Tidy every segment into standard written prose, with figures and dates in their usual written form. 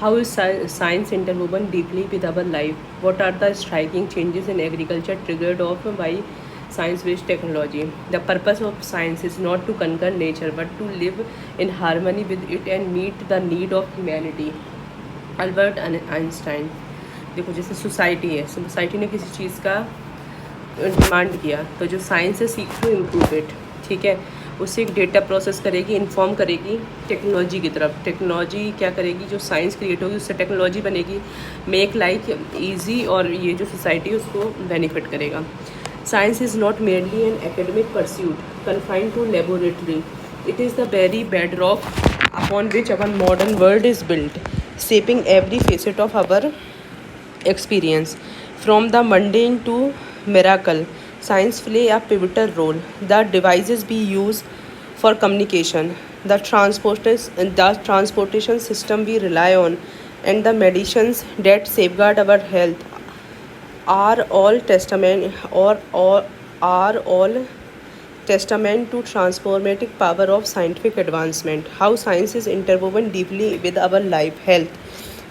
How is science interwoven deeply with our life? What are the striking changes in agriculture triggered off by science-based technology? The purpose of science is not to conquer nature but to live in harmony with it and meet the need of humanity. Albert Einstein. देखो जैसे society है, society ने किसी चीज़ का demand किया तो जो science है सीक टू इम्प्रूव इट, ठीक है, उससे एक डेटा प्रोसेस करेगी, इन्फॉर्म करेगी टेक्नोलॉजी की तरफ। टेक्नोलॉजी क्या करेगी, जो साइंस क्रिएट होगी उससे टेक्नोलॉजी बनेगी, मेक लाइफ ईजी, और ये जो सोसाइटी है उसको बेनिफिट करेगा। Science is not merely an academic pursuit confined to laboratory. It is the very bedrock upon which our modern world is built, shaping every facet of our experience. From the mundane to miracle, science play a pivotal role. The devices we use for communication, the transportation system we rely on, and the medicines that safeguard our health are all testament to transformative power of scientific advancement. How science is interwoven deeply with our life, health,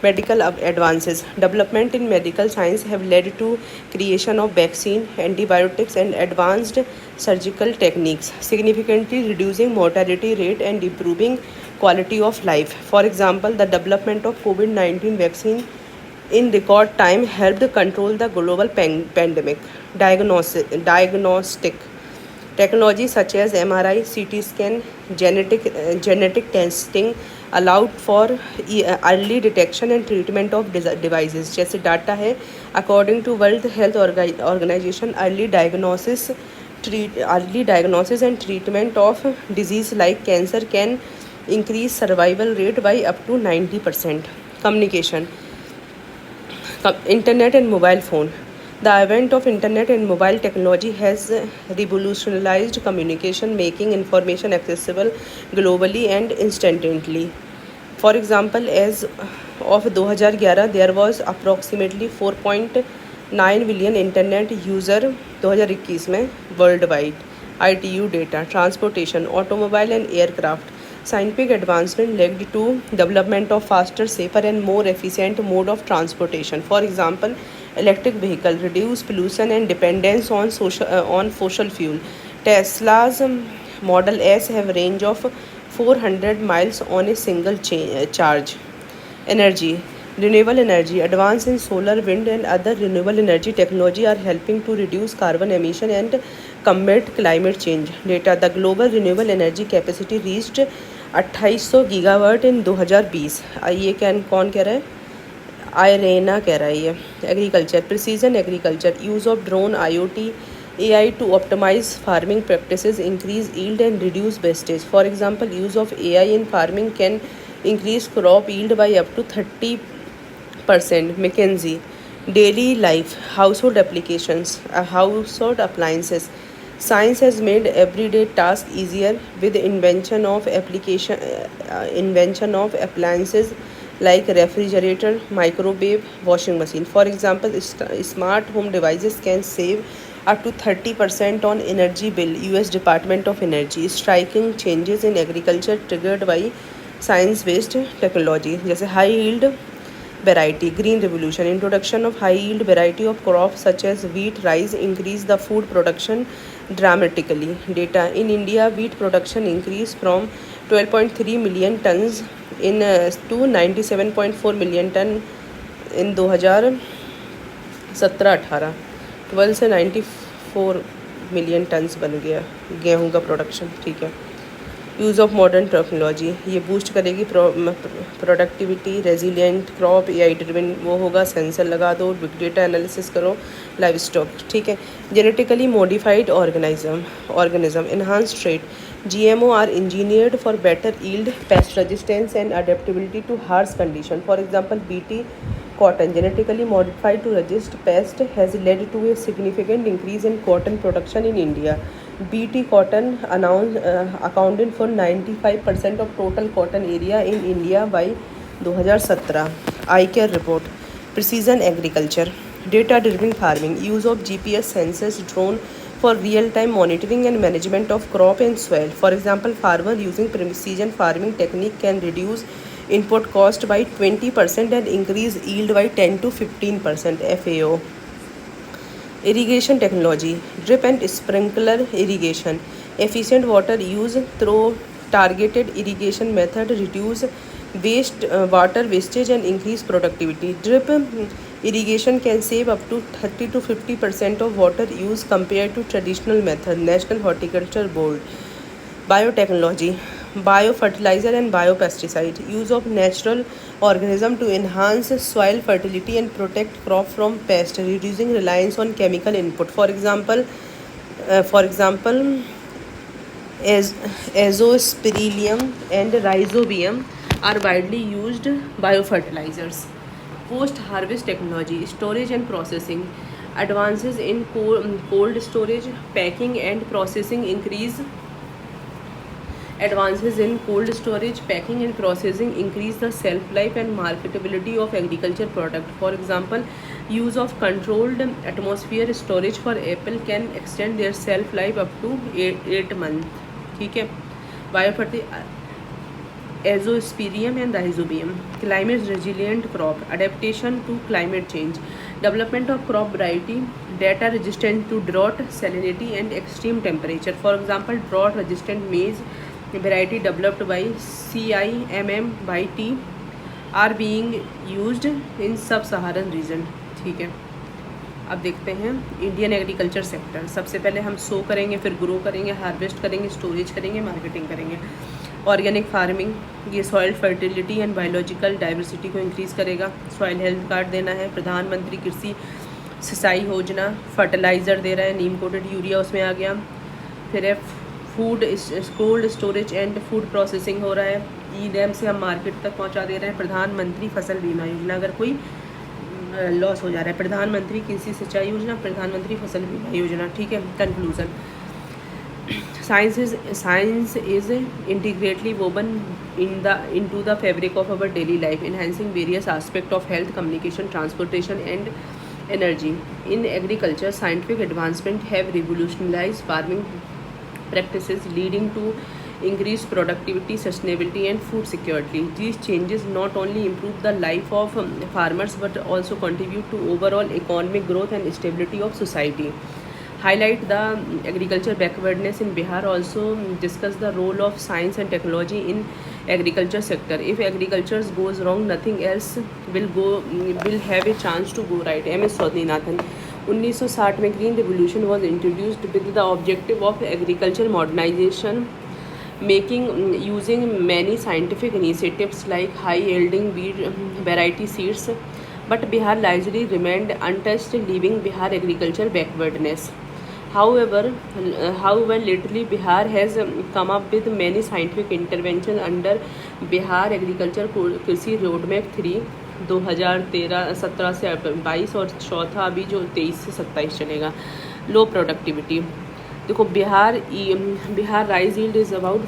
medical advances. Development in medical science have led to creation of vaccine, antibiotics, and advanced surgical techniques, significantly reducing mortality rate and improving quality of life. For example, the development of COVID-19 vaccine in record time helped control the global pandemic. Diagnostic technology such as MRI, CT scan, genetic testing allowed for early detection and treatment of devices. जैसे data है, according to World Health Organization, early diagnosis and treatment of disease like cancer can increase survival rate by up to 90%. Communication, internet and mobile phone. The advent of internet and mobile technology has revolutionized communication, making information accessible globally and instantly. For example, as of 2011, there was approximately 4.9 billion internet user 2021 में worldwide. ITU data, transportation, automobile and aircraft. Scientific advancement led to development of faster, safer and more efficient mode of transportation. For example, electric vehicle reduce pollution and dependence on fossil fuel. Tesla's Model S have range of 400 miles on a single charge. Energy, renewable energy, advance in solar, wind and other renewable energy technology are helping to reduce carbon emission and combat climate change. Data, the global renewable energy capacity reached 2800 gigawatt इन 2020। ये कौन कह रहा है, आयरेना कह रहा है ये। Agriculture, precision agriculture, use of drone, IoT, AI to optimize farming practices, increase yield and reduce wastage. For example, use of AI in farming can increase crop yield by up to 30%. McKinsey, daily life, household applications, household appliances. Science has made everyday tasks easier with invention of appliances like refrigerator, microwave, washing machine. For example, smart home devices can save up to 30% on energy bill. US Department of Energy. Striking changes in agriculture triggered by science-based technology. जैसे high yield variety, green revolution, introduction of high yield variety of crops such as wheat, rice increase the food production dramatically. Data, in India, wheat production increased from 12.3 million tons in to 97.4 million ton in 2017-18। 12 से 94 million turns बन गया गेहूं का production, ठीक है। Use of modern technology, ये boost करेगी productivity, resilient crop, AI driven वो होगा, सेंसर लगा दो, बिग डेटा एनालिसिस करो, लाइव स्टॉक, ठीक है। Genetically modified organism, enhance trade, GMO are engineered for better yield, pest resistance and adaptability to harsh condition. For example, BT cotton, genetically modified to resist pest, has led to a significant increase in cotton production in India. BT cotton accounted for 95% of total cotton area in India by 2017. iCare report, precision agriculture, data-driven farming, use of GPS sensors, drone for real-time monitoring and management of crop and soil. For example, farmer using precision farming technique can reduce input cost by 20% and increase yield by 10 to 15%. FAO. Irrigation technology, drip and sprinkler irrigation, efficient water use through targeted irrigation method reduce water wastage and increase productivity. Drip irrigation can save up to 30 to 50% of water use compared to traditional method. National Horticulture Board. Biotechnology, biofertilizer and biopesticide, use of natural organism to enhance soil fertility and protect crop from pest, reducing reliance on chemical input. For example, as azospirillum and rhizobium are widely used biofertilizers. Post-harvest technology, storage and processing, advances in cold storage, packing and processing increase Advances in cold storage, packing and processing increase the shelf life and marketability of agriculture product. For example, use of controlled atmosphere storage for apple can extend their shelf life up to 8 months. ठीक है. Biofertility, Azospirium and Rhizobium. Climate resilient crop, adaptation to climate change, development of crop variety that are resistant to drought, salinity and extreme temperature. For example, drought resistant maize variety developed by CIMM by T are being used in sub-Saharan region. ठीक है. अब देखते हैं Indian agriculture sector. सबसे पहले हम सो करेंगे, फिर ग्रो करेंगे, हार्वेस्ट करेंगे, स्टोरेज करेंगे, मार्केटिंग करेंगे. ऑर्गेनिक फार्मिंग, ये soil fertility and biological diversity को इंक्रीज़ करेगा. सॉइल हेल्थ कार्ड देना है. प्रधानमंत्री कृषि सिंचाई योजना फर्टिलाइज़र दे रहा है, नीम कोटेड यूरिया उसमें आ गया. फिर food cold storage and food processing हो रहा है. ई डैम से हम मार्केट तक पहुंचा दे रहे हैं. प्रधानमंत्री फसल बीमा योजना, अगर कोई लॉस हो जा रहा है. प्रधानमंत्री कृषि सिंचाई योजना, प्रधानमंत्री फसल बीमा योजना. ठीक है. Conclusion, science is intricately woven into the fabric of our daily life, enhancing various aspects of health, communication, transportation and energy. In agriculture, scientific advancement have revolutionized farming practices, leading to increased productivity, sustainability and food security. These changes not only improve the life of farmers but also contribute to overall economic growth and stability of society. Highlight the agriculture backwardness in Bihar. Also discuss the role of science and technology in agriculture sector. If agriculture goes wrong, nothing else will have a chance to go right. MS Swaminathan. 1960 में green revolution was introduced with the objective of agriculture modernisation, making using many scientific initiatives like high yielding weed variety seeds, but Bihar largely remained untouched, leaving Bihar agriculture backwardness. However, lately Bihar has come up with many scientific interventions under Bihar Agriculture कृषि roadmap 3 2017 से 22 और चौथा अभी जो 23 से 27 चलेगा. Low productivity, देखो Bihar rice yield is about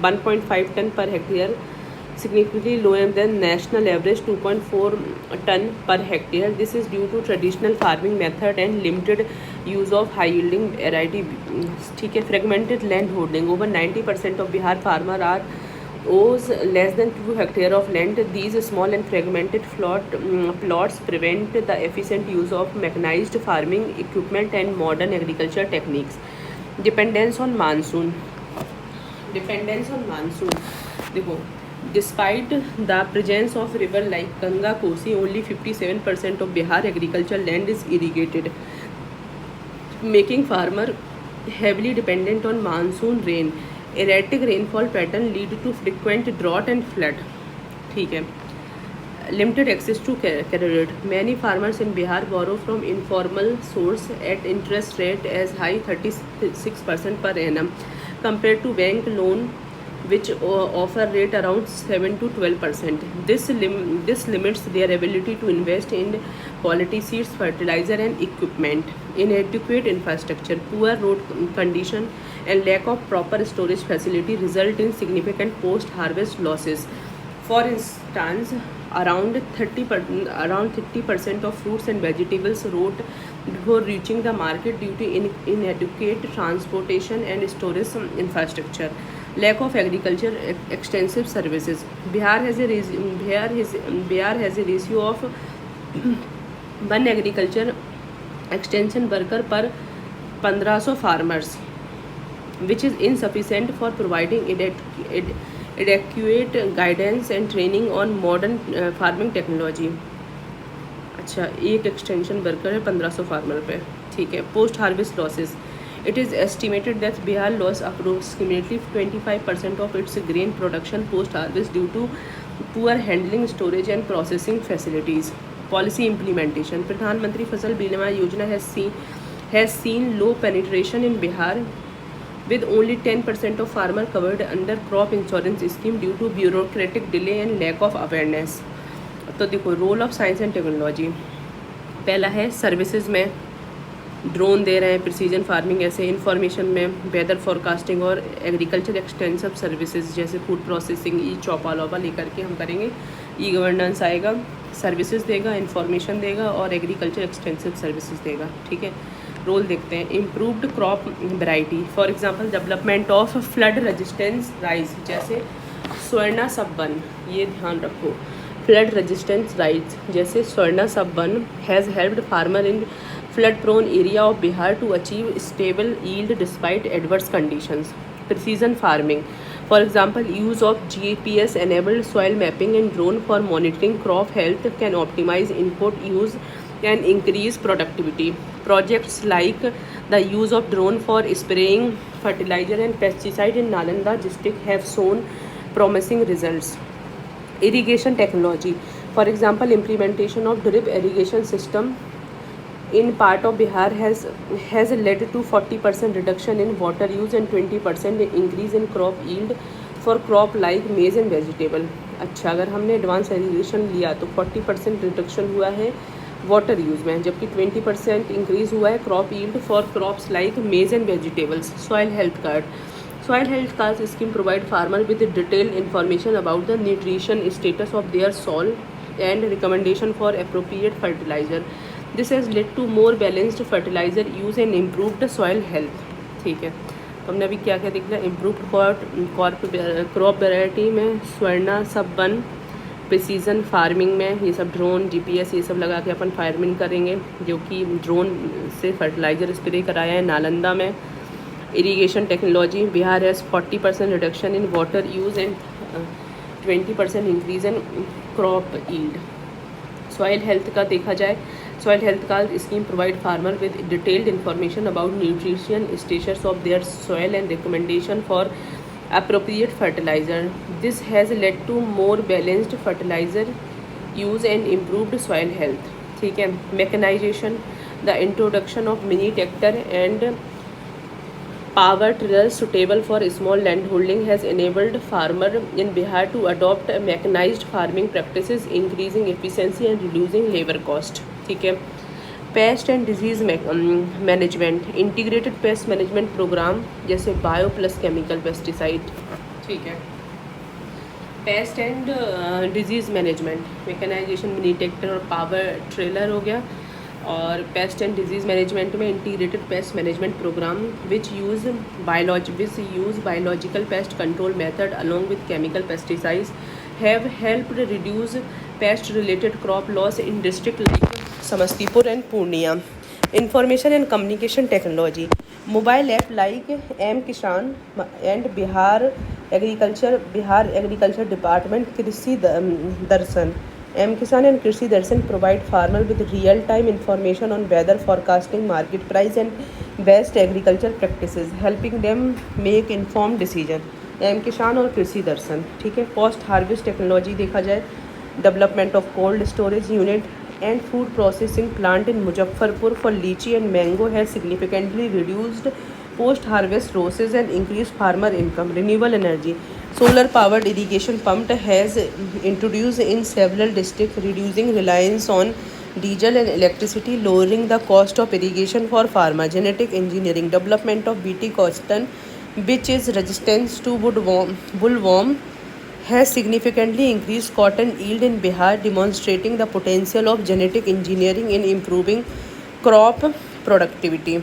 1.5 tonne per hectare, significantly lower than national average 2.4 ton per hectare. This is due to traditional farming method and limited use of high yielding variety. ठीक है. fragmented land holding, over 90% of Bihar farmer owns less than 2 hectare of land. These small and fragmented plots prevent the efficient use of mechanized farming equipment and modern agriculture techniques. Dependence on monsoon, देखो, despite the presence of river like Ganga, Kosi, only 57% of Bihar agricultural land is irrigated, making farmer heavily dependent on monsoon rain. Erratic rainfall pattern lead to frequent drought and flood. ठीक है. Limited access to credit. Many farmers in Bihar borrow from informal source at interest rate as high 36% per annum compared to bank loan which offer rate around 7 to 12%. This limits their ability to invest in quality seeds, fertilizer and equipment. Inadequate infrastructure, poor road condition and lack of proper storage facility result in significant post-harvest losses. For instance, around 30% of fruits and vegetables rot before reaching the market due to inadequate transportation and storage infrastructure. lack of agriculture extensive services. Bihar has a ratio of one agriculture extension worker per 1500 farmers, which is insufficient for providing adequate guidance and training on modern farming technology. अच्छा, एक extension worker है 1500 farmer पे, ठीक है. Post harvest losses. It is estimated that Bihar loss approximately 25% of its grain production post harvest due to poor handling, storage and processing facilities. Policy implementation. Pradhan Mantri Fasal Bima Yojana has seen low penetration in Bihar with only 10% of farmer covered under crop insurance scheme due to bureaucratic delay and lack of awareness. तो देखो, role of science and technology. पहला है services में drone दे रहे हैं, precision farming ऐसे, information में वेदर फोरकास्टिंग और एग्रीकल्चर एक्सटेंसिव सर्विसेज जैसे फूड प्रोसेसिंग, ई चौपा लौपा लेकर के हम करेंगे. ई गवर्नेंस आएगा, सर्विसेज देगा, इंफॉर्मेशन देगा और एग्रीकल्चर एक्सटेंसिव सर्विसेज देगा, ठीक है. रोल देखते हैं. Improved crop variety, for example development of flood resistance rice, जैसे स्वर्णा सबवन, ये ध्यान रखो. फ्लड रेजिस्टेंस राइस जैसे Swarna sub one has helped farmer in flood prone area of Bihar to achieve stable yield despite adverse conditions. Precision farming, for example use of GPS enabled soil mapping and drone for monitoring crop health can optimize input use and increase productivity. Projects like the use of drone for spraying fertilizer and pesticide in Nalanda district have shown promising results. Irrigation technology, for example implementation of drip irrigation system in part of Bihar has led to 40% reduction in water use and 20% increase in crop yield for crop like maize and vegetable. अच्छा, अगर हमने advance irrigation लिया तो 40% reduction हुआ है water use में, जबकि 20% increase हुआ है crop yield for crops like maize and vegetables. Soil health card. Soil health cards scheme provide farmer with detailed information about the nutrition status of their soil and recommendation for appropriate fertilizer. This has led to more balanced fertilizer use and improved soil health. ठीक है, तो हमने अभी क्या क्या देख लिया. Improved crop variety में स्वर्णा सबवन, प्रिसीजन फार्मिंग में ये सब ड्रोन GPS ये सब लगा के अपन फार्मिंग करेंगे, जो कि ड्रोन से फर्टिलाइज़र स्प्रे कराया है नालंदा में. Irrigation technology, Bihar has 40% reduction in water use and 20% increase in crop yield. Soil health का देखा जाए, सॉइल हेल्थ का scheme provide farmer with detailed information about nutrition status of their soil and recommendation for appropriate fertilizer. This has led to more balanced fertilizer use and improved soil health. ठीक है. Mechanization, the introduction of mini tractor and power tillers suitable for small land holding has enabled farmer in Bihar to adopt mechanized farming practices, increasing efficiency and reducing labor cost. ठीक है. Pest and disease management, integrated pest management programme जैसे bio plus chemical pesticide. ठीक है. Pest and disease management, mechanisation, mini tractor और power trailer हो गया. और pest and disease management में integrated pest management programme which use biological pest control method along with chemical pesticides have helped reduce pest related crop loss in district like Samastipur and Purnia. Information and communication technology, mobile app like M Kisan and Bihar agriculture department Krishi Darshan. M Kisan and Krishi Darshan provide farmer with real time information on weather forecasting, market price and best agriculture practices, helping them make informed decision. M Kisan और कृषि दर्शन. ठीक है. Post harvest technology देखा जाए, development of cold storage unit and food processing plant in Muzaffarpur for lychee and mango has significantly reduced post-harvest losses and increased farmer income. Renewable energy, solar-powered irrigation pump has introduced in several districts, reducing reliance on diesel and electricity, lowering the cost of irrigation for farmer. Genetic engineering, development of BT cotton, which is resistant to bollworm, has significantly increased cotton yield in Bihar, demonstrating the potential of genetic engineering in improving crop productivity.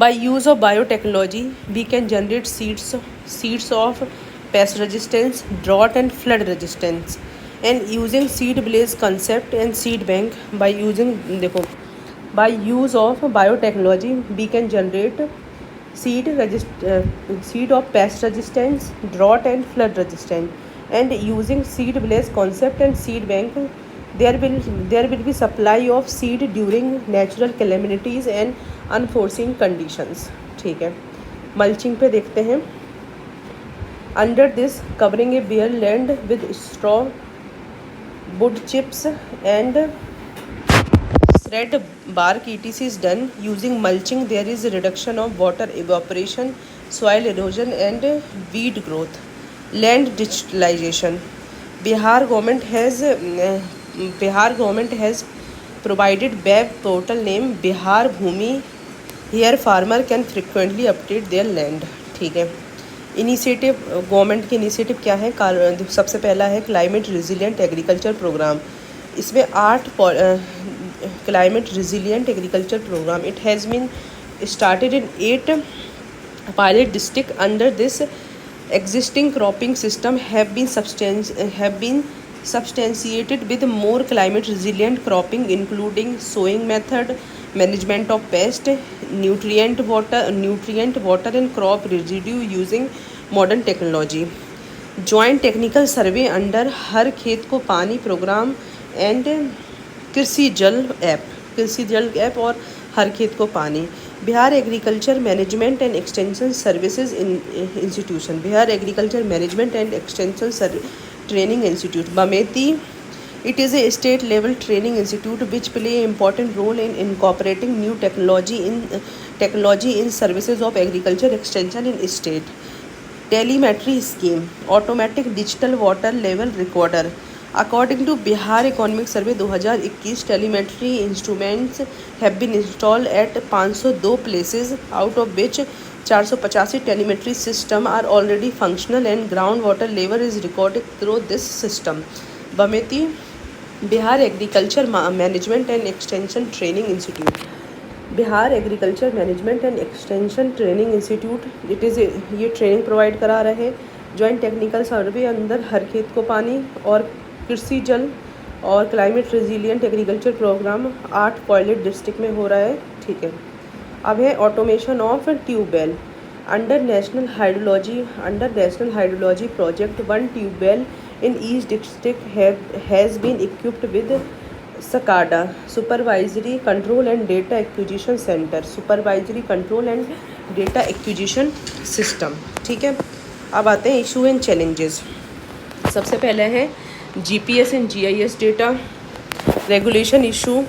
By use of biotechnology, we can generate seeds seeds of pest resistance, drought and flood resistance, and using seed blaze concept and seed bank by using देखो by use of biotechnology we can generate seed of pest resistance, drought and flood resistance, and using seed blaze concept and seed bank there will be supply of seed during natural calamities and unforeseen conditions. ठीक है, mulching पे देखते हैं. Under this, covering a bare land with straw, wood chips and shred bark etc is done. Using mulching there is a reduction of water evaporation, soil erosion and weed growth. Land digitalization. Bihar government has provided web portal named Bihar Bhumi. Here farmer can frequently update their land. ठीक है. Initiative, government के initiative क्या है? सबसे पहला है climate resilient agriculture programme. इसमें 8 climate resilient agriculture programme. It has been started in 8 pilot district. Under this existing cropping system have been substantiated with more climate resilient cropping including sowing method, management of pest, nutrient water and crop residue using modern technology. Joint technical survey under हर खेत को पानी programme and कृषि जल app और हर खेत को पानी. Bihar agriculture management and extension services institution. Bihar agriculture management and extension training institute BAMETI. It is a state level training institute which play an important role in incorporating new technology in services of agriculture extension in state. Telemetry scheme, automatic digital water level recorder. According to Bihar Economic Survey 2021, telemetry instruments have been installed at 502 places, out of which 485 telemetry systems are already functional and groundwater level is recorded through this system. Bameti, Bihar Agriculture Management and Extension Training Institute. Bihar agriculture management and extension training institute. ये training provide करा रहे. Joint technical सर्वे अंदर हर खेत को पानी और कृषि जल और climate resilient agriculture programme 8 pilot district में हो रहा है. ठीक है. अब है automation of tubewell. Under national hydrology project 1 tubewell in each district has been equipped with SCADA, Supervisory Control and Data Acquisition Center, Supervisory Control and Data Acquisition System. ठीक है. अब आते हैं इशू एंड चैलेंजेस. सबसे पहले है GPS and GIS data. Regulation issue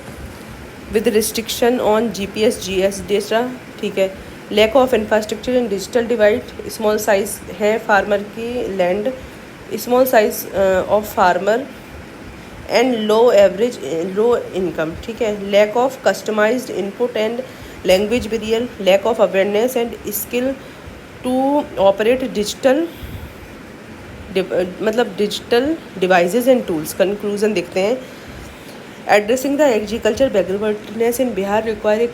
with restriction on GPS GIS data. ठीक है. Lack of infrastructure and digital divide. Small size है फार्मर की land, small size of farmer and low income. ठीक है. Lack of customised input and language barrier. Lack of awareness and skill to operate digital devices and tools. Conclusion देखते हैं. Addressing the agriculture backwardness in Bihar require a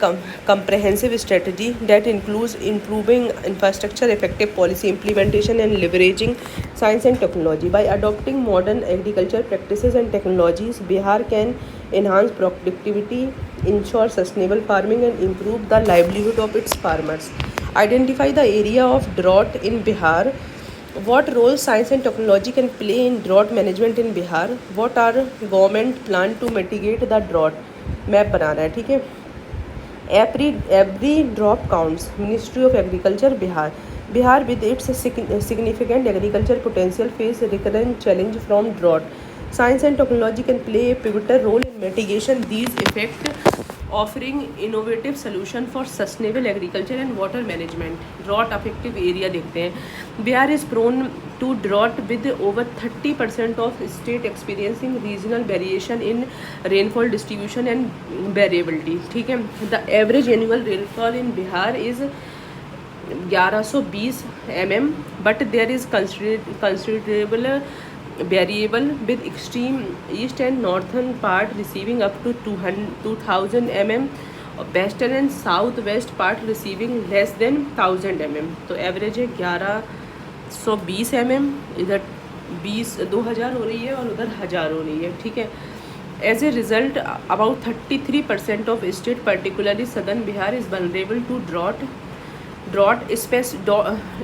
comprehensive strategy that includes improving infrastructure, effective policy implementation, and leveraging science and technology. By adopting modern agriculture practices and technologies, Bihar can enhance productivity, ensure sustainable farming, and improve the livelihood of its farmers. Identify the area of drought in Bihar. What role science and technology can play in drought management in Bihar? What are government plan to mitigate the drought? Map बनाना है. ठीक है. Every drop counts. Ministry of Agriculture Bihar. Bihar with its significant agriculture potential face recurrent challenge from drought. Science and technology can play a pivotal role in mitigation these effects, offering innovative solution for sustainable agriculture and water management. Drought affected area देखते हैं. Bihar is prone to drought with over 30% of state experiencing regional variation in rainfall distribution and variability. ठीक है. The average annual rainfall in Bihar is 1120 mm, but there is considerable variable with extreme east and northern part receiving up to 2000 mm, western and southwest part receiving less than 1000 mm. तो average है 120 mm, इधर 2000 हो रही है और उधर 1000 हो रही है, ठीक है। As a result about 33% of state particularly southern Bihar is vulnerable to drought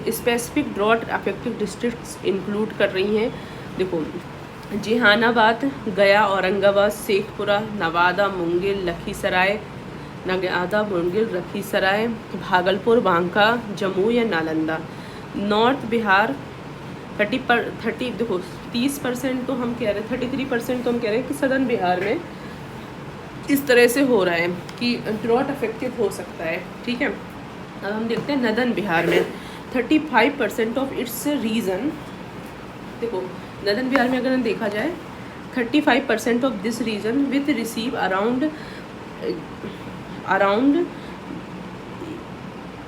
specific drought affected districts include कर रही हैं। देखो, जहानाबाद, गया, औरंगाबाद, शेखपुरा, नवादा, मुंगेर, लखीसराय, भागलपुर, बांका, जम्मू या नालंदा। नॉर्थ बिहार 30 देखो 30% तो हम कह रहे हैं, 33% तो हम कह रहे हैं कि सदर्न बिहार में इस तरह से हो रहा है कि ड्रॉट अफेक्टेड हो सकता है, ठीक है। अब हम देखते हैं नदर्न बिहार में 35% ऑफ इट्स रीजन। देखो नदर्न बिहार में अगर हम देखा जाए 35% of this region with receive around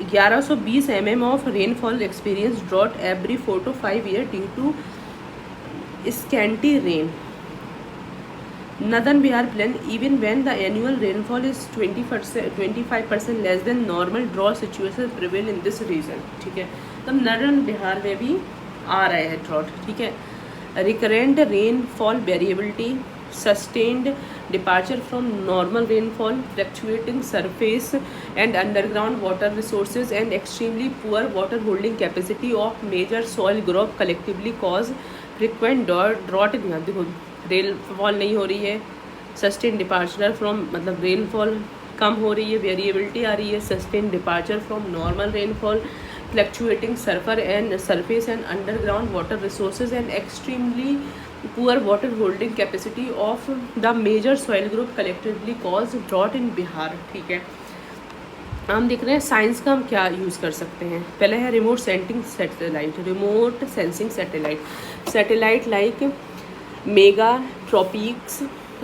1120 mm of rainfall experience drought every 4 to 5 year due to scanty rain. Northern Bihar plan even when the annual rainfall is 25% less than normal, drought situations prevail in this region, ठीक है। तब northern Bihar में भी आ रहा है drought, ठीक है। Recurrent rainfall variability, sustained departure from normal rainfall, fluctuating surface and underground water resources and extremely poor water holding capacity of major soil group collectively cause frequent drought. देखो रेनफॉल नहीं हो रही है, सस्टेन डिपार्चर फ्रॉम मतलब rainfall कम हो रही है, वेरिएबिलिटी आ रही है, sustain departure from normal rainfall, fluctuating surface and underground water resources and extremely poor water holding capacity of the major soil group collectively cause drought in Bihar, ठीक है। हम देख रहे हैं साइंस का हम क्या यूज़ कर सकते हैं। पहले है remote sensing satellite like Megatropiques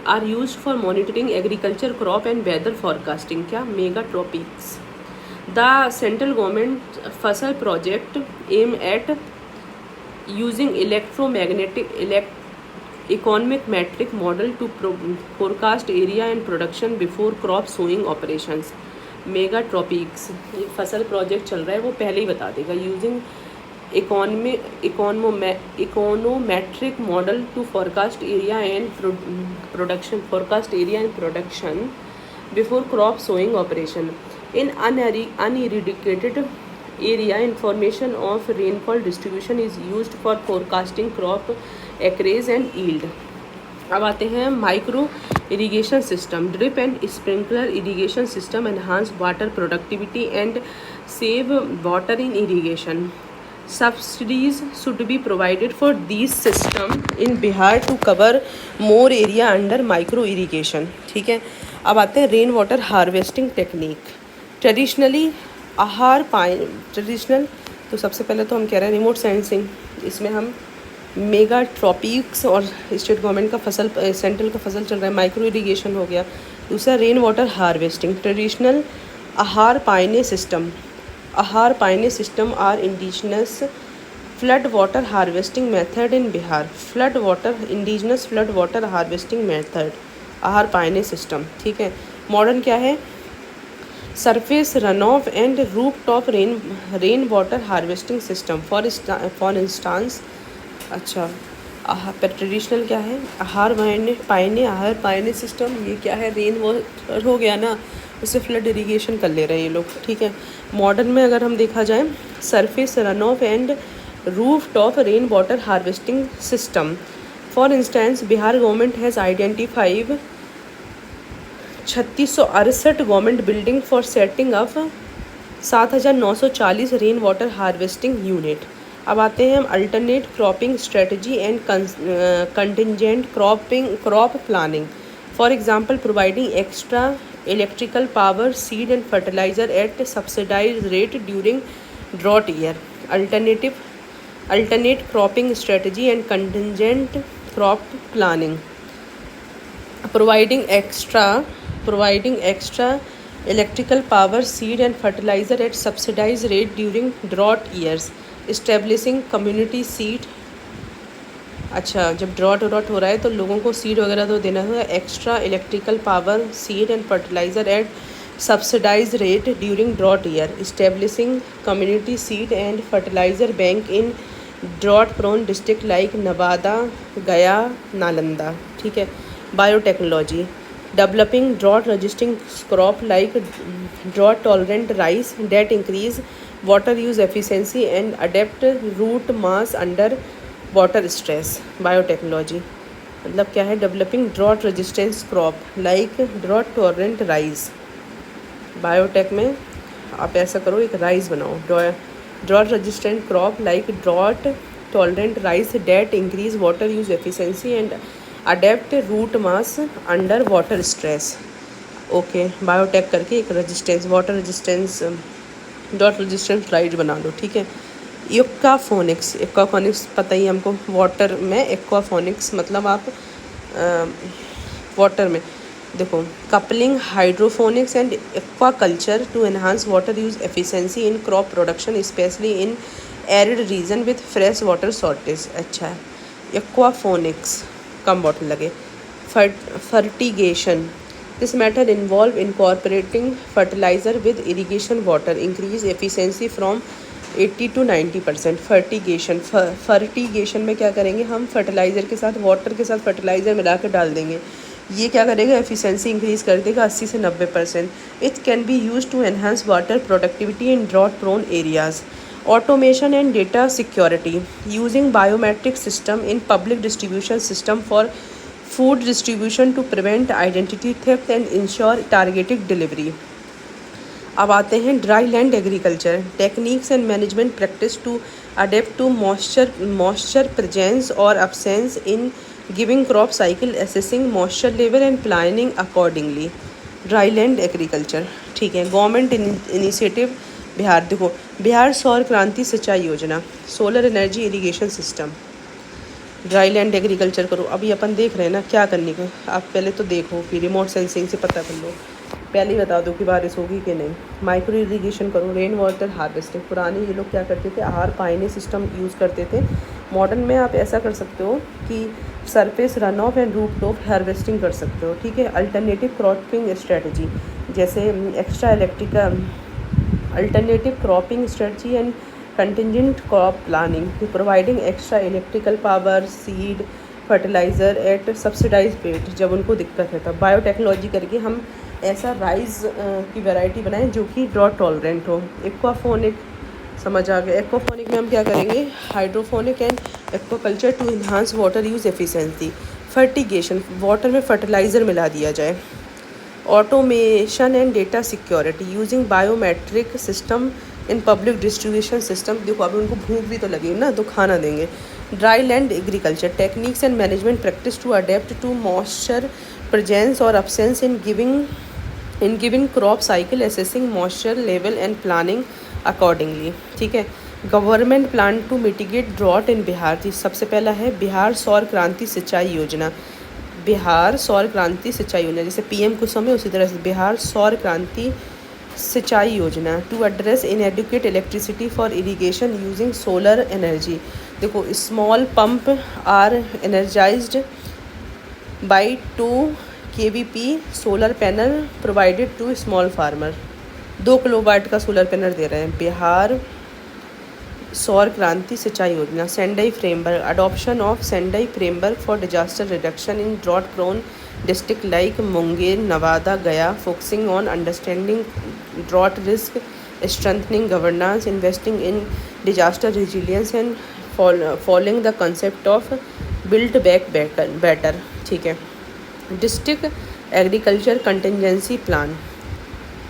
are used for monitoring agriculture, crop and weather forecasting. क्या Megatropiques? The central government FASAL project aim at using electromagnetic economic metric model to forecast area and production before crop sowing operations. Megatropiques ये FASAL project चल रहा है, वो पहले ही बता देगा। Using econometric model to forecast area and production before crop sowing operation in unirrigated area. Information of rainfall distribution is used for forecasting crop acreage and yield. अब आते हैं micro irrigation system. Drip and sprinkler irrigation system enhance water productivity and save water in irrigation. Subsidies should be provided for these system in Bihar to cover more area under micro irrigation, ठीक है। अब आते हैं rain water harvesting technique. Traditional तो सबसे पहले तो हम कह रहे हैं रिमोट सेंसिंग, इसमें हम मेगाट्रॉपिक्स और स्टेट गवर्नमेंट का फसल सेंट्रल का फसल चल रहा है, माइक्रो इरीगेशन हो गया। दूसरा rain water harvesting. Traditional Ahar Pyne system are indigenous flood water harvesting method in Bihar. Indigenous flood water harvesting method Ahar Pyne system, ठीक है। मॉडर्न क्या है? Surface run of and rooftop rain water harvesting system for instance. अच्छा, traditional क्या है? आहार Pyne system. ये क्या है? रेन वाटर हो गया ना, उससे फ्लड इरीगेशन कर ले रहे हैं ये लोग, ठीक है। मॉडर्न में अगर हम देखा जाए, surface run of and rooftop rain water harvesting system. For instance Bihar government has identified 3668 government building for setting up 7940 rain water harvesting unit. अब आते हैं हम alternate cropping strategy and contingent crop planning. For example providing extra electrical power, seed and fertiliser at subsidise rate during drought year. Alternate cropping strategy and contingent crop planning. providing extra electrical power, seed and fertilizer at subsidized rate during drought years. Establishing community seed। अच्छा, जब drought हो रहा है तो लोगों को seed वगैरह तो देना होगा। Extra electrical power, seed and fertiliser at subsidise rate during drought year. Establishing community seed and fertiliser bank in drought prone district like Nawada, Gaya, Nalanda. ठीक है। Biotechnology, developing drought resisting crop like drought tolerant rice that increase water use efficiency and adapt root mass under water stress. Biotechnology मतलब क्या है, developing drought resistance crop like drought tolerant rice. Biotech में आप ऐसा करो, एक rice बनाओ, drought resistant crop like drought tolerant rice that increase water use efficiency and adapt root mass under water stress. Okay, biotech करके एक resistance, water resistance, drought resistant rice बना लो। ठीक है। एक्वाफोनिक्स, एक्वाफोनिक्स पता ही हमको, वाटर में एक्वाफोनिक्स मतलब आप वाटर में देखो, coupling hydroponics and aquaculture to enhance water use efficiency in crop production especially in arid region with fresh water shortage. अच्छा है। एक्वाफोनिक्स कम वाटर लगे। Fertigation, this matter involve incorporating fertiliser with irrigation water increase efficiency from 80 to 90%। Fertigation, fertigation में क्या करेंगे हम, fertiliser के साथ, वाटर के साथ फर्टिलाइज़र मिला के डाल देंगे। ये क्या करेगा, एफिशिएंसी इंक्रीज़ कर देगा 80 से 90%। It can be use to enhance water productivity in drought prone areas. Automation and data security, using biometric system in public distribution system for food distribution to prevent identity theft and ensure targeted delivery. अब आते हैं dry land agriculture, techniques and management practice to adapt to moisture presence और absence in giving crop cycle, assessing moisture level and planning accordingly. Dry land agriculture. ठीक है। Government initiative Bihar, देखो बिहार सौर क्रांति सिंचाई योजना, solar energy irrigation system. Dry land agriculture करो। अभी अपन देख रहे हैं ना क्या करने को, आप पहले तो देखो, फिर रिमोट सेंसिंग से पता कर लो, पहले ही बता दो कि बारिश होगी कि नहीं। माइक्रो इरीगेशन करो, रेन वाटर हार्वेस्टिंग। पुराने ये लोग क्या करते थे, आहार पाइने सिस्टम यूज़ करते थे। मॉडर्न में आप ऐसा कर सकते हो कि surface run of and root top harvesting कर सकते हो। ठीक है। अल्टरनेटिव क्रॉपिंग स्ट्रेटजी, जैसे extra electrical alternative cropping strategy and contingent crop planning, providing extra electrical power, seed, fertiliser at subsidise rate जब उनको दिक्कत है तब। बायोटेक्नोलॉजी करके हम ऐसा राइस की वैरायटी बनाएं जो कि ड्रॉट टॉलरेंट हो। एक्वाफोनिक समझ आ गया। एक्वाफोनिक में हम क्या करेंगे, hydroponic and aquaculture to enhance water use efficiency. Fertigation, water में फर्टिलाइज़र मिला दिया जाए। Automation and data security, using biometric system in public distribution system. देखो अभी उनको भूख भी तो लगेगी ना, तो खाना देंगे। Dry land agriculture, techniques and management practice to adapt to moisture presence or absence in giving crop cycle, assessing moisture level and planning accordingly। ठीक है। Government plan to mitigate drought in Bihar, जी सबसे पहला है बिहार सौर क्रांति सिंचाई योजना। बिहार सौर क्रांति सिंचाई योजना, जैसे पीएम कुछ समय उसी तरह से Bihar Saur Kranti Sinchai Yojana to address inadequate electricity for irrigation using solar energy. देखो small pump are energized by 2 kVp solar panel provided to small farmer. 2 kilowatt का सोलर पैनल दे रहे हैं। Bihar Saur Kranti Sinchai Yojana. Sendai framework, adoption of Sendai framework for disaster reduction in drought prone district like Munger, Nawada, Gaya, focusing on understanding drought risk, strengthening governance, investing in disaster resilience and following the concept of build back better. ठीक है। District agriculture contingency plan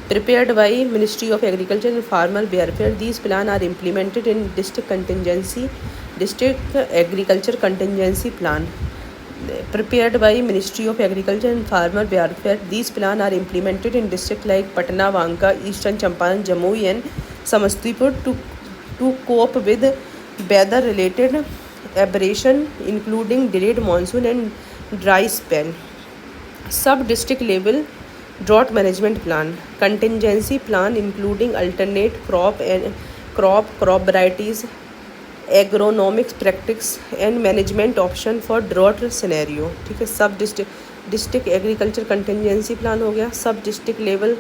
prepared by Ministry of Agriculture and Farmer Welfare. These plans are implemented in district agriculture contingency plan prepared by Ministry of Agriculture and Farmer Welfare. These plans are implemented in districts like Patna, Banka, Eastern Champaran, Jamui and Samastipur to cope with weather related aberration including delayed monsoon and dry spell. Sub district level drought management plan, contingency plan including alternate crop varieties, agronomics practice and management option for drought scenario. ठीक है। सब district agriculture contingency plan हो गया। Sub district level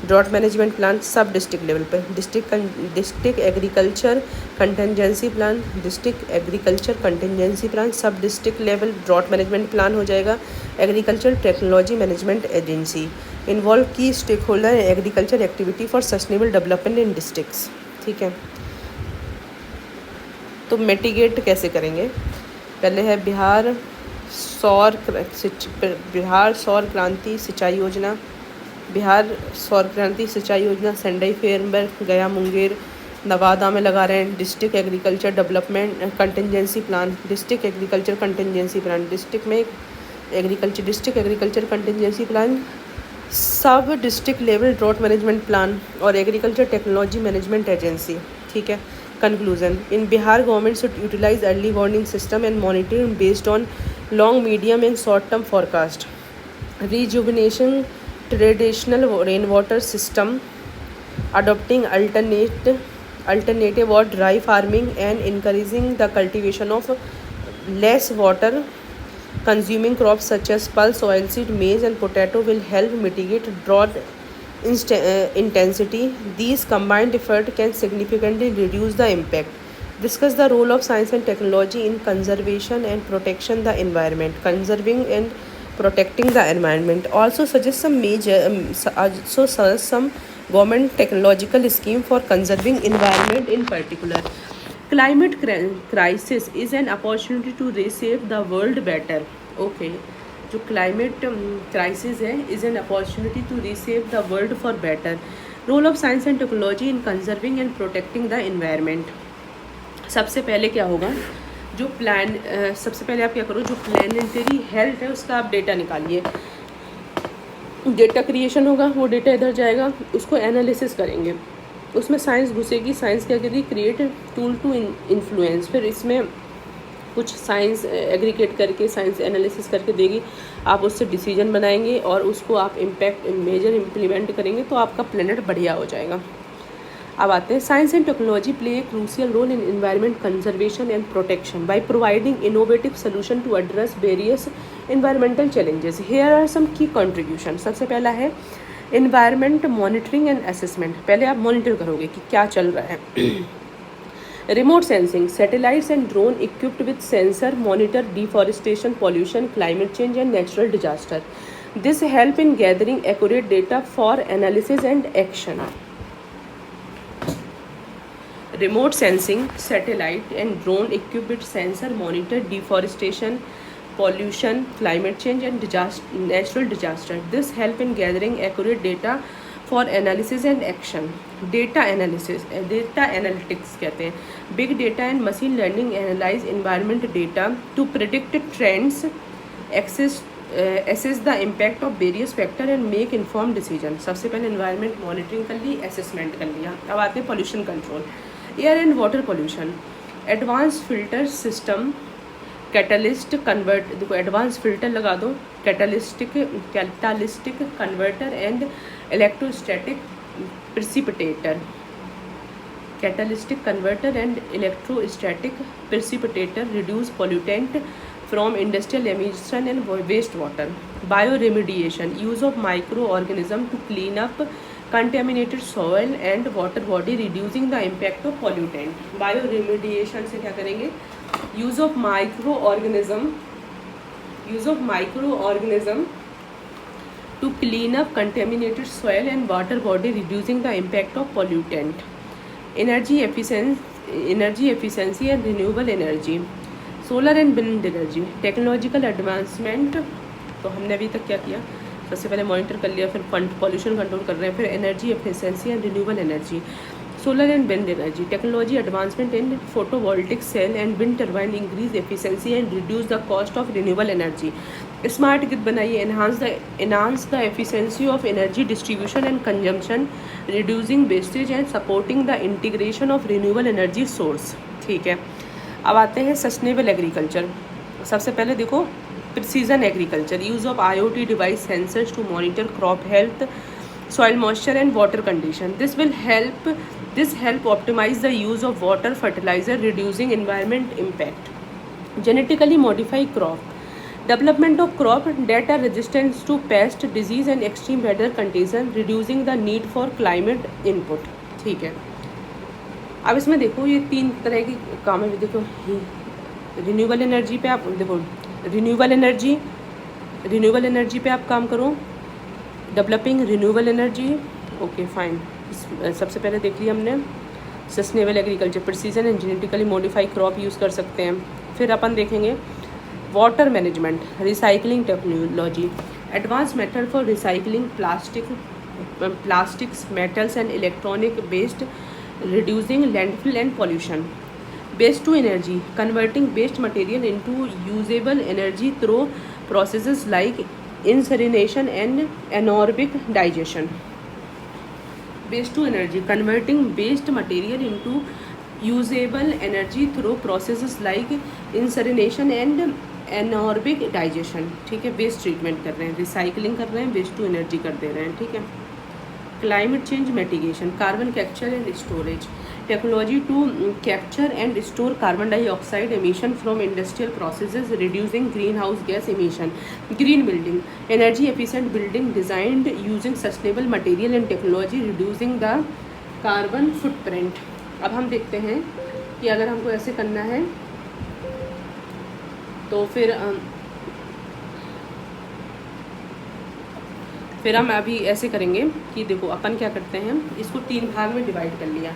drought management plan sub district level पर, district agriculture contingency plan, district agriculture contingency plan, sub district level drought management plan हो जाएगा। Agriculture technology management agency involve की stakeholder agriculture activity for sustainable development in districts. ठीक है, तो mitigate कैसे करेंगे? पहले है बिहार सौर क्रांति सिंचाई योजना, बिहार सौर क्रांति सिंचाई योजना सेंडई फेरमबर्ग गया मुंगेर नवादा में लगा रहे हैं। District agriculture development contingency plan, district agriculture contingency plan, district agriculture contingency plan, sub district level drought management plan और एग्रीकल्चर टेक्नोलॉजी मैनेजमेंट एजेंसी। ठीक है, conclusion in Bihar government should utilise early warning system and monitoring based on long medium and short term forecast, rejuvenation traditional rainwater system, adopting alternative or dry farming and encouraging the cultivation of less water consuming crops such as pulse, oilseed, maize and potato will help mitigate drought intensity. These combined effort can significantly reduce the impact. Discuss the role of science and technology in conservation and protection the environment. Conserving and protecting the environment. Also suggest some government technological scheme for conserving environment in particular. Climate crisis is an opportunity to reshape the world better. Okay, जो climate crisis है is an opportunity to reshape the world for better. Role of science and technology in conserving and protecting the environment. सबसे पहले क्या होगा, जो plan सबसे पहले आप क्या करो, जो प्लानिटरी हेल्थ है उसका आप डेटा निकालिए। डेटा क्रिएशन होगा, वो डेटा इधर जाएगा, उसको एनालिसिस करेंगे, उसमें साइंस घुसेगी। साइंस क्या करेगी, क्रिएट टूल टू इन्फ्लुएंस। फिर इसमें कुछ साइंस एग्रीगेट करके साइंस एनालिसिस करके देगी, आप उससे डिसीजन बनाएंगे और उसको आप इम्पैक्ट मेजर इम्प्लीमेंट करेंगे तो आपका प्लेनेट बढ़िया हो जाएगा। अब आते हैं, science and technology play a crucial role in environment conservation and protection by providing innovative solution to address various environmental challenges. Here are some key contribution. सबसे पहला है एनवायरनमेंट मॉनिटरिंग एंड असेसमेंट। पहले आप मॉनिटर करोगे कि क्या चल रहा है। Remote sensing, satellites and drone equipped with sensor monitor deforestation, pollution, climate change and natural disaster. This help in gathering accurate data for analysis and action. Remote sensing, satellite and drone equipped with sensor monitor deforestation, pollution, climate change and natural disaster. This help in gathering accurate data for analysis and action. Data analysis, data analytics कहते हैं। Big data and machine learning analyze environment data to predict trends, assess the impact of various factor and make informed decision. सबसे पहले environment monitoring कर ली, assessment कर लिया। अब आते हैं pollution control, air and water pollution, advance filter system, catalyst convert, देखो advance filter लगा दो, catalytic converter and electrostatic precipitator, catalytic converter and electrostatic precipitator reduce pollutant from industrial emission and waste water. Bio remediation, use of micro organism to clean up contaminated soil and water body reducing the impact of pollutant. Bioremediation से क्या करेंगे, use of microorganism to clean up contaminated soil and water body reducing the impact of pollutant. Energy efficiency and renewable energy, solar and wind energy, technological advancement। तो हमने अभी तक क्या किया, सबसे पहले मॉनिटर कर लिया, फिर पॉल्यूशन कंट्रोल कर रहे हैं, फिर energy efficiency and renewable energy, solar and wind energy, technology advancement in photovoltaic cell and wind turbine increase efficiency and reduce the cost of renewable energy. Smart grid बनाइए, enhance the efficiency of energy distribution and consumption, reducing wastage and supporting the integration of renewable energy source. ठीक है, अब आते हैं sustainable agriculture. सबसे पहले देखो precision agriculture, use of IoT device sensors to monitor crop health, soil moisture and water condition. This help optimize the use of water, fertilizer, reducing environment impact. Genetically modify crop, development of crop that are resistance to pest disease and extreme weather condition reducing the need for climate input. ठीक है, अब इसमें देखो ये 3 तरह की काम है। देखो रिन्यूएबल एनर्जी पे आप देखो, रिन्यूएबल एनर्जी पे आप काम करो, developing renewable energy. Okay fine, सबसे पहले देख लिया हमने sustainable agriculture, precision and genetically modify crop use कर सकते हैं। फिर अपन देखेंगे water management, recycling technology, advance method for recycling plastics, metals and electronic waste, reducing landfill and pollution. Waste to energy, converting waste material into usable energy through processes like incineration and anaerobic digestion. Waste to energy, converting waste material into usable energy through processes like incineration and anaerobic digestion। ठीक है, waste treatment कर रहे हैं, recycling कर रहे हैं, waste to energy कर दे रहे हैं। ठीक है, climate change mitigation, carbon capture and storage, technology to capture and store carbon dioxide emission from industrial processes, reducing greenhouse gas emission. Green building, energy efficient building designed using sustainable material and technology, reducing the carbon footprint. अब हम देखते हैं कि अगर हमको ऐसे करना है तो फिर हम अभी ऐसे करेंगे कि देखो अपन क्या करते हैं, इसको 3 भाग में डिवाइड कर लिया।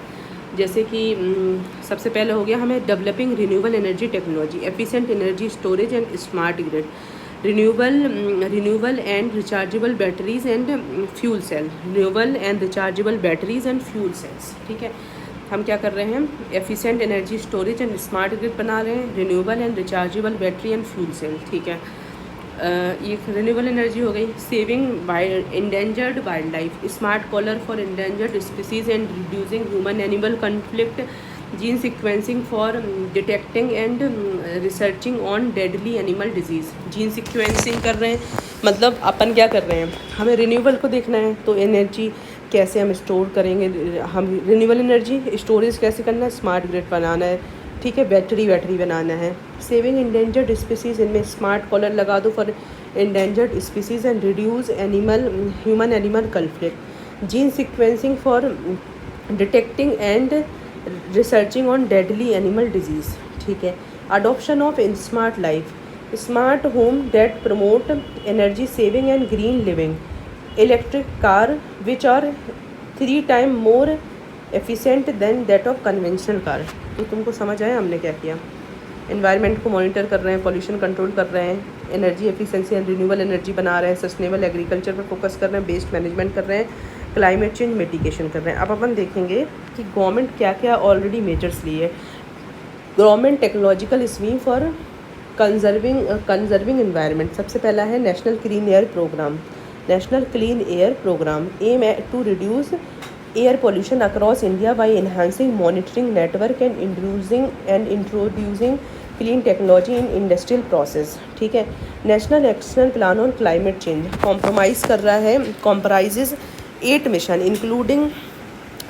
जैसे कि सबसे पहले हो गया हमें developing renewable energy technology, efficient energy storage and smart grid, renewable and rechargeable batteries and fuel cell, renewable and rechargeable batteries and fuel cells. ठीक है, हम क्या कर रहे हैं, efficient energy storage and smart grid बना रहे हैं, renewable and rechargeable battery and fuel cell. ठीक है, ये रिन्यूएबल एनर्जी हो गई। Saving endangered wildlife, smart collar for endangered species and reducing human animal conflict, gene sequencing for detecting and researching on deadly animal disease. Gene sequencing कर रहे हैं, मतलब अपन क्या कर रहे हैं, हमें रिन्यूएबल को देखना है तो एनर्जी कैसे हम स्टोर करेंगे, हम रिन्यूएबल एनर्जी स्टोरेज कैसे करना है, स्मार्ट ग्रिड बनाना है। ठीक है, बैटरी बनाना है। सेविंग इंडेंजर्ड स्पीसीज़, इनमें स्मार्ट कॉलर लगा दो for endangered species and reduce human animal conflict. Gene sequencing for detecting and researching on deadly animal disease. ठीक है, adoption of in smart life, smart home that promote energy saving and green living, electric car which are 3 times more efficient than that of conventional car. तो तुमको समझ आया हमने क्या किया, environment को मॉनिटर कर रहे हैं, पॉल्यूशन कंट्रोल कर रहे हैं, energy efficiency and renewable energy बना रहे हैं, सस्टेनेबल एग्रीकल्चर पर फोकस कर रहे हैं, वेस्ट मैनेजमेंट कर रहे हैं, क्लाइमेट चेंज मिटिगेशन कर रहे हैं। अब अपन देखेंगे कि गवर्नमेंट क्या क्या ऑलरेडी मेजर्स लिए। Government technological scheme for conserving environment, सबसे पहला है national clean air programme. National clean air programme aim to reduce air pollution across India by enhancing monitoring network and introducing clean technology in industrial process। ठीक है, national action plan on climate change compromise कर रहा है, comprises 8 mission including,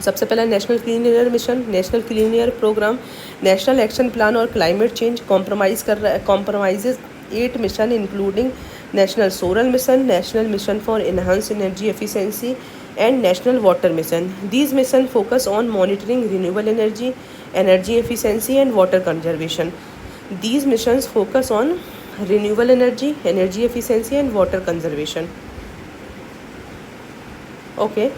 सबसे पहला national clean air mission, national clean air programme, national action plan और climate change compromise कर रहा है, compromises 8 mission including national solar mission, national mission for enhance energy efficiency and national water mission. These mission focus on monitoring renewable energy, energy efficiency and water conservation. These missions focus on renewable energy, energy efficiency and water conservation. Okay.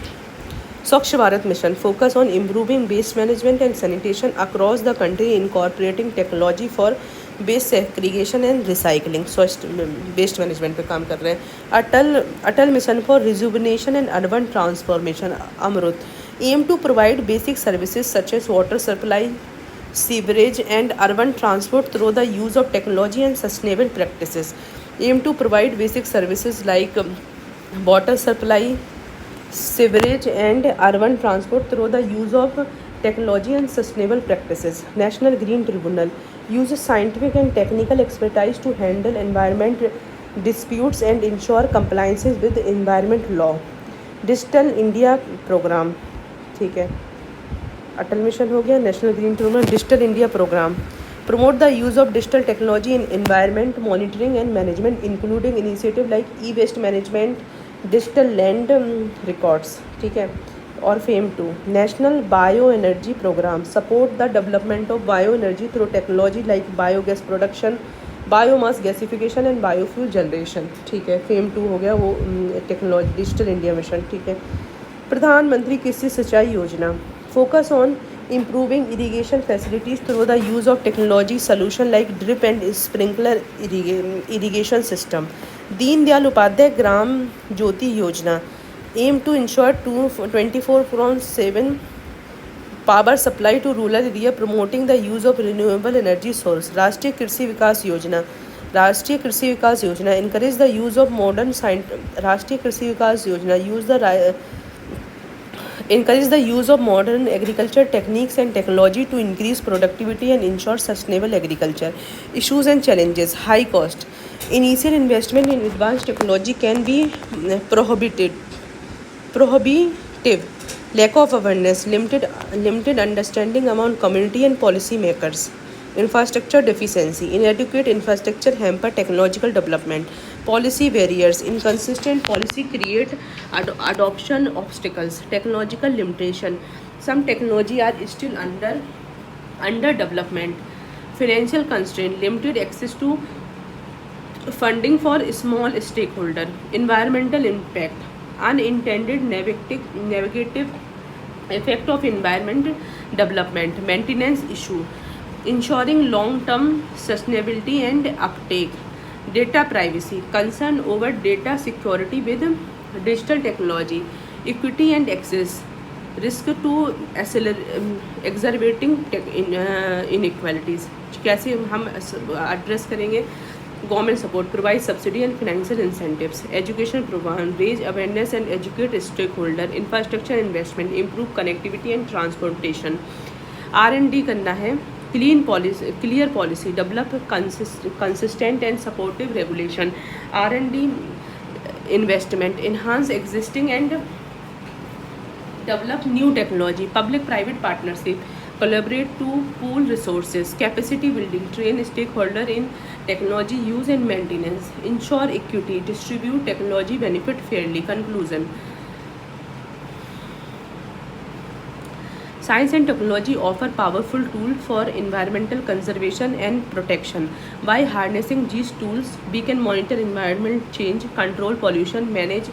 Swachh Bharat mission focus on improving waste management and sanitation across the country, incorporating technology for waste segregation and recycling, Swachh waste management पे काम कर रहे हैं। Atal mission for rejuvenation and urban transformation AMRUT aim to provide basic services such as water supply, sewerage and urban transport through the use of technology and sustainable practices. Aim to provide basic services like water supply, sewerage and urban transport through the use of technology and sustainable practices. National Green Tribunal uses scientific and technical expertise to handle environment disputes and ensure compliances with environment law. Digital India Program, ठीक है, अटल mission हो गया, national green tribunal, digital India programme Promote the use of digital technology in environment monitoring and management, including initiative like e-waste management, digital land records. ठीक है. और FAME 2 National Bioenergy Program support the development of bioenergy through technology like biogas production, biomass gasification and biofuel generation. ठीक है. FAME 2 हो गया वो technology digital India mission. ठीक है. प्रधानमंत्री कृषि सिंचाई योजना focus on improving irrigation facilities through the use of technology solution like drip and sprinkler irrigation system. Deen Dayal Upadhyay Gram Jyoti Yojana aim to ensure 24/7 power supply to rural area, promoting the use of renewable energy source. राष्ट्रीय कृषि विकास योजना encourage the use of modern science. राष्ट्रीय कृषि विकास योजना encourage the use of modern agriculture techniques and technology to increase productivity and ensure sustainable agriculture. Issues and challenges: high cost. Initial investment in advanced technology can be prohibitive. Lack of awareness, limited understanding among community and policy makers. Infrastructure deficiency. Inadequate infrastructure hamper technological development. Policy barriers. Inconsistent policy create adoption obstacles. Technological limitation. Some technology are still under development. Financial constraint. Limited access to funding for small stakeholder. Environmental impact. Unintended negative effect of environment development. Maintenance issue. Ensuring long-term sustainability and uptake. Data privacy. Concern over data security with digital technology. Equity and access. Risk to exacerbating inequalities. कैसे हम address करेंगे? Government support, provide subsidy and financial incentives. Education program, raise awareness and educate stakeholder. Infrastructure investment, improve connectivity and transportation. R&D करना है. Clear policy, develop consistent and supportive regulation. R&D investment, enhance existing and develop new technology. Public-private partnership, collaborate to pool resources. Capacity building, train stakeholder in technology use and maintenance. Ensure equity, distribute technology benefit fairly. Conclusion. Science and technology offer powerful tools for environmental conservation and protection. By harnessing these tools, we can monitor environment change, control pollution, manage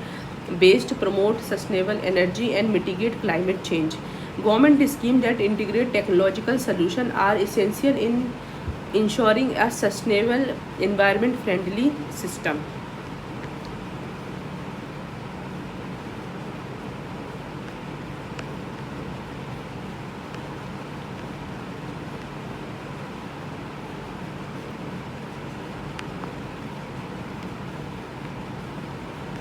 waste, promote sustainable energy, and mitigate climate change. Government schemes that integrate technological solutions are essential in ensuring a sustainable, environment-friendly system.